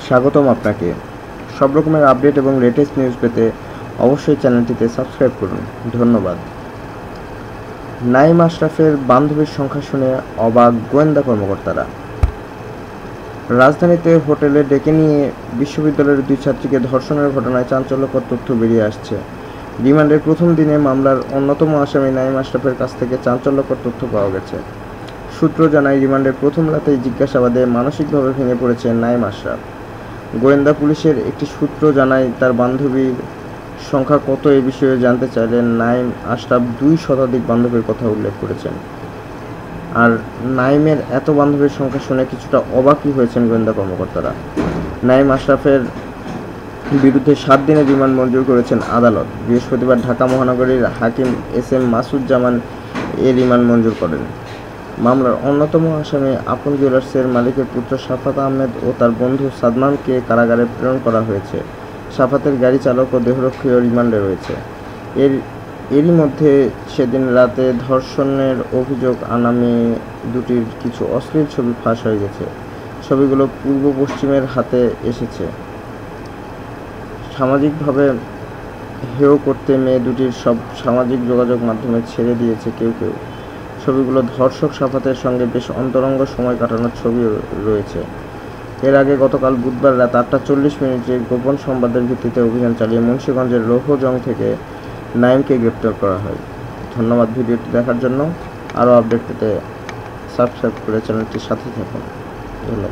স্বাগতম আপনাকে। সব রকমের আপডেট এবং লেটেস্ট নিউজ পেতে অবশ্যই চ্যানেলটিতে সাবস্ক্রাইব করুন। ধন্যবাদ। নাঈম আশরাফের বান্ধবীর সংখ্যা শুনে অবাক গোয়েন্দা কর্মকর্তারা। রাজধানীতে হোটেলে ডেকে নিয়ে বিশ্ববিদ্যালয়ের 2 ছাত্রীকে ধর্ষণের ঘটনায় চাঞ্চল্যকর তথ্য বেরিয়ে আসছে। রিমান্ডের প্রথম দিনে মামলার অন্যতম আসামি নাঈম আশরাফের কাছ থেকে চাঞ্চল্যকর তথ্য পাওয়া গেছে। সূত্র জানায়, রিমান্ডের প্রথম রাতেই জিজ্ঞাসাবাদে মানসিকভাবে ভেঙে পড়েছেন নাঈম আশরাফ। গোয়েন্দা পুলিশের একটি সূত্র জানায়, তার বান্ধবীর সংখ্যা কত এ বিষয়ে জানতে চাইলে নাঈম আশরাফ 2 শতাধিক বান্ধবীর কথা উল্লেখ করেছেন। আর নাঈমের এত বান্ধবীর সংখ্যা শুনে কিছুটা অবাকই হয়েছেন গোয়েন্দা কর্মকর্তারা। নাঈম আশরাফের বিরুদ্ধে 7 দিনের রিমান্ড মঞ্জুর করেছেন আদালত। বৃহস্পতিবার ঢাকা মহানগরীর হাকিম SM মাসুজ্জামান এ রিমান্ড মঞ্জুর করেন। মামলার অন্যতম আসামি আপন জুয়েলার্সের মালিকের পুত্র শাফাত আহমেদ ও তার বন্ধু সাদমানকে কারাগারে প্রেরণ করা হয়েছে। শাফাতের গাড়ি চালক ও দেহরক্ষীও রিমান্ডে রয়েছে। এরই মধ্যে সেদিন রাতে ধর্ষণের অভিযোগ আনা মেয়ে দুটির কিছু অশ্লীল ছবি ফাঁস হয়ে গেছে। ছবিগুলো পূর্ব পশ্চিমের হাতে এসেছে। সামাজিকভাবে হেয় করতে মেয়ে দুটির সব সামাজিক যোগাযোগ মাধ্যমে ছেড়ে দিয়েছে কেউ কেউ। ছবিগুলো ধর্ষক শাফাতের সঙ্গে বেশ অন্তরঙ্গ সময় কাটানোর ছবি রয়েছে। এর আগে গতকাল বুধবার রাত 8টা 40 মিনিটে গোপন সংবাদের ভিত্তিতে অভিযান চালিয়ে মুন্সিগঞ্জের লৌহজং থেকে নাঈমকে গ্রেপ্তার করা হয়। ধন্যবাদ ভিডিওটি দেখার জন্য। আরও আপডেট পেতে সাবস্ক্রাইব করে চ্যানেলটির সাথে থাকুন। ধন্যবাদ।